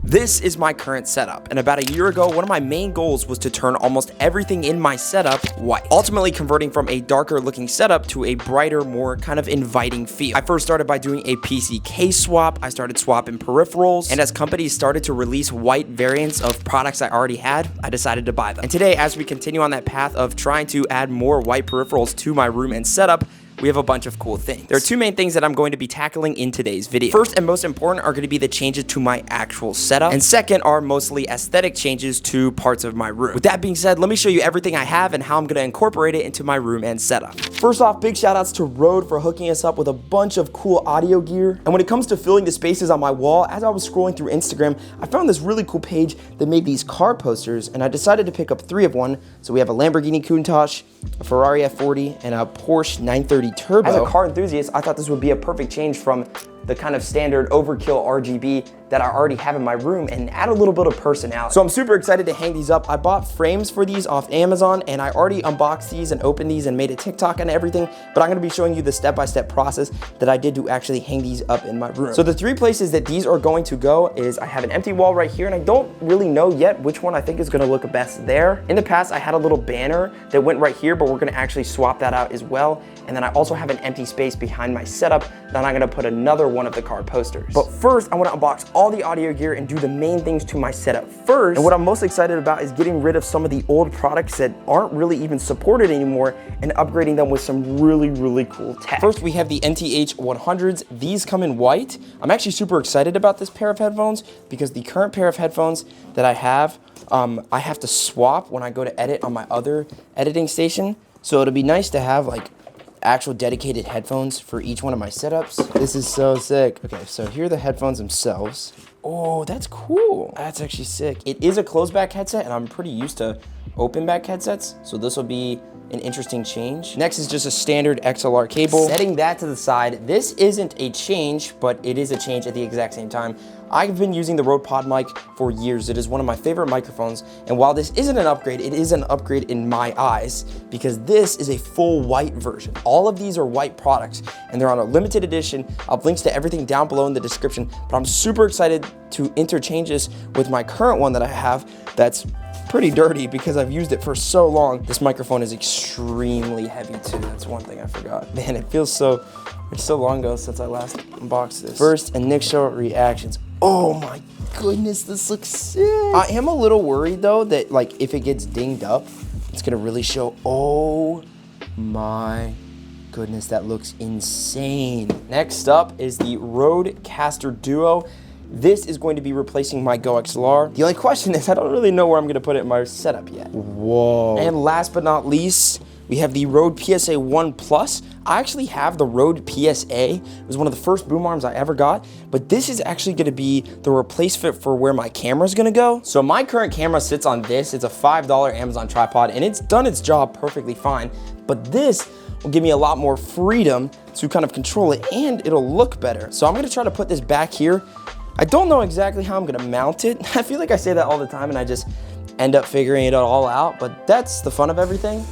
This is my current setup, and about a year ago, one of my main goals was to turn almost everything in my setup white, ultimately converting from a darker looking setup to a brighter, more kind of inviting feel. I first started by doing a PC case swap. I started swapping peripherals, and as companies started to release white variants of products I already had, I decided to buy them. And today, as we continue on that path of trying to add more white peripherals to my room and setup, we have a bunch of cool things. There are two main things that I'm going to be tackling in today's video. First and most important are going to be the changes to my actual setup, and second are mostly aesthetic changes to parts of my room. With that being said, let me show you everything I have and how I'm going to incorporate it into my room and setup. First off, big shout outs to Rode for hooking us up with a bunch of cool audio gear. And when it comes to filling the spaces on my wall, as I was scrolling through Instagram, I found this really cool page that made these car posters, and I decided to pick up 3 of one. So we have a Lamborghini Countach, a Ferrari F40, and a Porsche 930 Turbo. As a car enthusiast, I thought this would be a perfect change from the kind of standard overkill RGB that I already have in my room and add a little bit of personality. So I'm super excited to hang these up. I bought frames for these off Amazon, and I already unboxed these and opened these and made a TikTok and everything, but I'm gonna be showing you the step-by-step process that I did to actually hang these up in my room. So the 3 places that these are going to go is I have an empty wall right here, and I don't really know yet which one I think is gonna look best there. In the past, I had a little banner that went right here, but we're gonna actually swap that out as well. And then I also have an empty space behind my setup that I'm gonna put another one of the car posters. But first, I wanna unbox all the audio gear and do the main things to my setup first. And what I'm most excited about is getting rid of some of the old products that aren't really even supported anymore and upgrading them with some really, really cool tech. First, we have the NTH 100s. These come in white. I'm actually super excited about this pair of headphones because the current pair of headphones that I have to swap when I go to edit on my other editing station. So it'll be nice to have like actual dedicated headphones for each one of my setups. This is so sick. Okay, so here are the headphones themselves. Oh, that's cool. That's actually sick. It is a closed back headset, and I'm pretty used to open back headsets, so this will be an interesting change. Next is just a standard XLR cable. Setting that to the side, this isn't a change, but it is a change at the exact same time. I've been using the Rode Pod mic for years. It is one of my favorite microphones, and while this isn't an upgrade, it is an upgrade in my eyes because this is a full white version. All of these are white products, and they're on a limited edition. I'll have links to everything down below in the description, but I'm super excited to interchange this with my current one that I have that's pretty dirty because I've used it for so long. This microphone is extremely heavy too. That's one thing I forgot. Man, it feels it's so long ago since I last unboxed this. First initial reactions. Oh my goodness, this looks sick. I am a little worried though that like if it gets dinged up, it's gonna really show. Oh my goodness, that looks insane. Next up is the Rodecaster Duo. This is going to be replacing my Go XLR. The only question is I don't really know where I'm gonna put it in my setup yet. Whoa. And last but not least, we have the Rode PSA 1 Plus. I actually have the Rode PSA. It was one of the first boom arms I ever got, but this is actually gonna be the replacement for where my camera's gonna go. So my current camera sits on this. It's a $5 Amazon tripod, and it's done its job perfectly fine, but this will give me a lot more freedom to kind of control it, and it'll look better. So I'm gonna try to put this back here. I don't know exactly how I'm gonna mount it. I feel like I say that all the time and I just end up figuring it all out, but that's the fun of everything.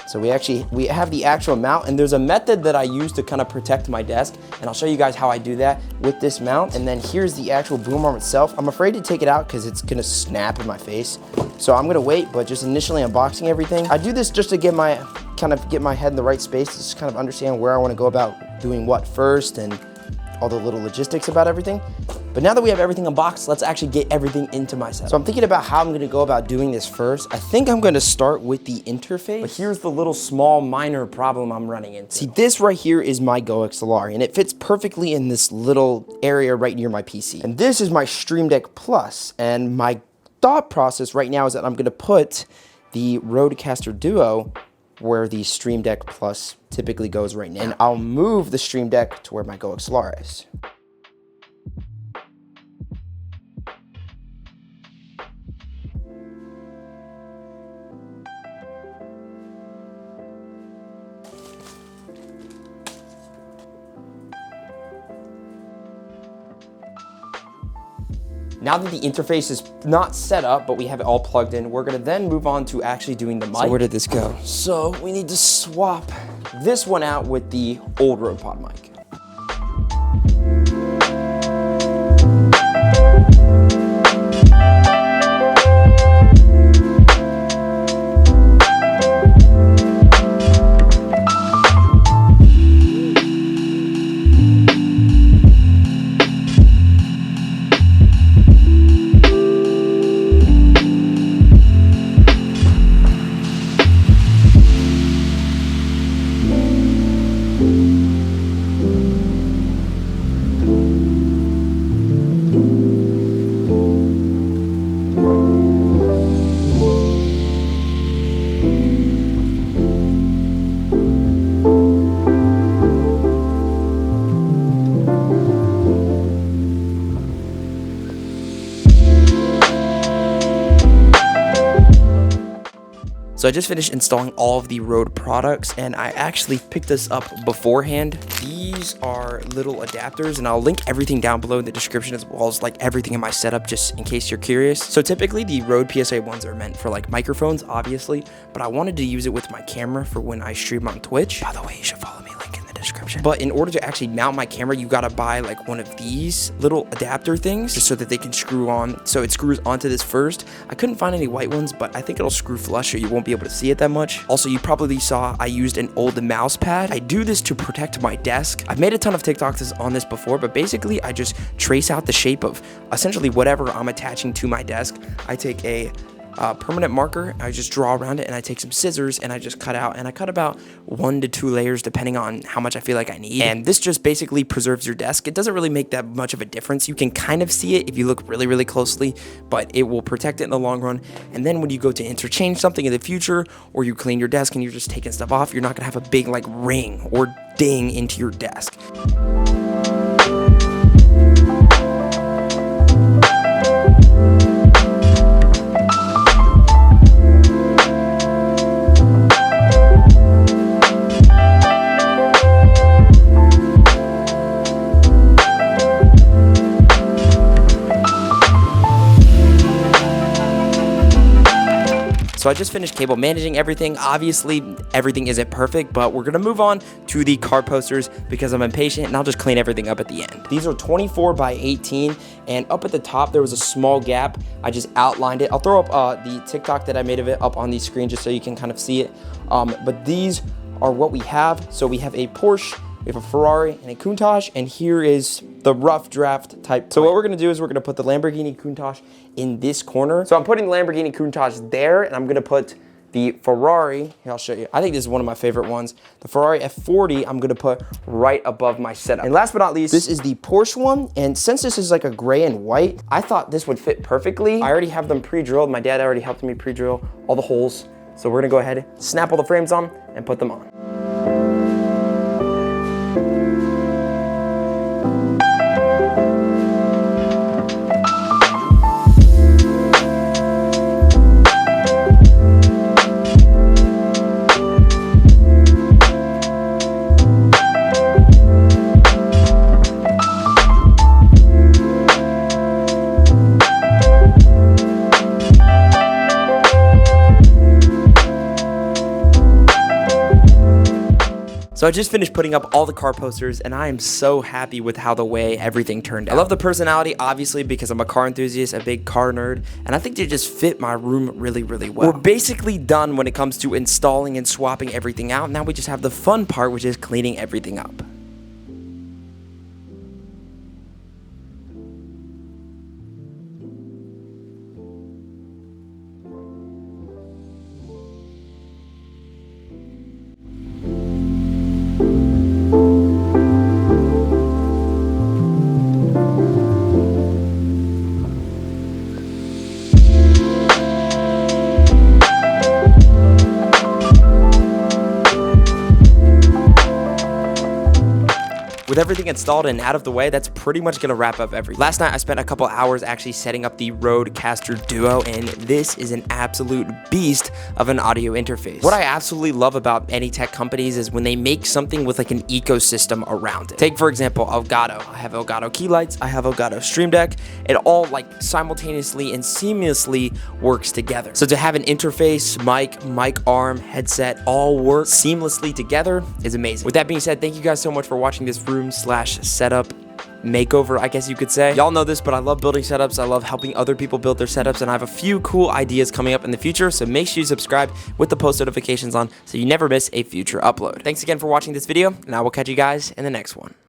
So we have the actual mount, and there's a method that I use to kind of protect my desk, and I'll show you guys how I do that with this mount. And then here's the actual boom arm itself. I'm afraid to take it out because it's gonna snap in my face. So I'm gonna wait, but just initially unboxing everything. I do this just to get my head in the right space, to just kind of understand where I wanna go about doing what first and all the little logistics about everything. But now that we have everything unboxed, let's actually get everything into my setup. So I'm thinking about how I'm gonna go about doing this first. I think I'm gonna start with the interface, but here's the little small minor problem I'm running into. See, this right here is my Go XLR, and it fits perfectly in this little area right near my PC. And this is my Stream Deck Plus, and my thought process right now is that I'm gonna put the Rodecaster Duo where the Stream Deck Plus typically goes right now. And I'll move the Stream Deck to where my Go XLR is. Now that the interface is not set up, but we have it all plugged in, we're gonna then move on to actually doing the mic. So where did this go? So we need to swap this one out with the old Rode Pod mic. So I just finished installing all of the Rode products, and I actually picked this up beforehand. These are little adapters, and I'll link everything down below in the description, as well as like everything in my setup, just in case you're curious. So typically the Rode PSA ones are meant for like microphones, obviously, but I wanted to use it with my camera for when I stream on Twitch. By the way, you should follow me, link in the description. But in order to actually mount my camera, you gotta buy like one of these little adapter things, just so that they can screw on. So it screws onto this first. I couldn't find any white ones, but I think it'll screw flush, so you won't be able to see it that much. Also, you probably saw I used an old mouse pad. I do this to protect my desk. I've made a ton of TikToks on this before, but basically I just trace out the shape of essentially whatever I'm attaching to my desk. I take a permanent marker, I just draw around it, and I take some scissors and I just cut out, and I cut about 1 to 2 layers depending on how much I feel like I need. And this just basically preserves your desk. It doesn't really make that much of a difference. You can kind of see it if you look really, really closely, but it will protect it in the long run. And then when you go to interchange something in the future, or you clean your desk and you're just taking stuff off, you're not gonna have a big like ring or ding into your desk. So I just finished cable managing everything. Obviously, everything isn't perfect, but we're gonna move on to the card posters because I'm impatient, and I'll just clean everything up at the end. These are 24 by 18, and up at the top, there was a small gap. I just outlined it. I'll throw up the TikTok that I made of it up on the screen just so you can kind of see it. But these are what we have. So we have a Porsche, we have a Ferrari, and a Countach, and here is the rough draft type. So what we're gonna do is we're gonna put the Lamborghini Countach in this corner. So I'm putting the Lamborghini Countach there, and I'm gonna put the Ferrari, here I'll show you. I think this is one of my favorite ones. The Ferrari F40, I'm gonna put right above my setup. And last but not least, this is the Porsche one. And since this is like a gray and white, I thought this would fit perfectly. I already have them pre-drilled. My dad already helped me pre-drill all the holes. So we're gonna go ahead, snap all the frames on, and put them on. So I just finished putting up all the car posters, and I am so happy with how the way everything turned out. I love the personality, obviously, because I'm a car enthusiast, a big car nerd, and I think they just fit my room really, really well. We're basically done when it comes to installing and swapping everything out. Now we just have the fun part, which is cleaning everything up. With everything installed and out of the way, that's pretty much gonna wrap up everything. Last night, I spent a couple hours actually setting up the Rodecaster Duo, and this is an absolute beast of an audio interface. What I absolutely love about any tech companies is when they make something with like an ecosystem around it. Take, for example, Elgato. I have Elgato key lights, I have Elgato Stream Deck. It all like simultaneously and seamlessly works together. So to have an interface, mic arm, headset, all work seamlessly together is amazing. With that being said, thank you guys so much for watching this room/setup makeover, I guess you could say. Y'all know this, but I love building setups. I love helping other people build their setups, and I have a few cool ideas coming up in the future, so make sure you subscribe with the post notifications on so you never miss a future upload. Thanks again for watching this video, and I will catch you guys in the next one.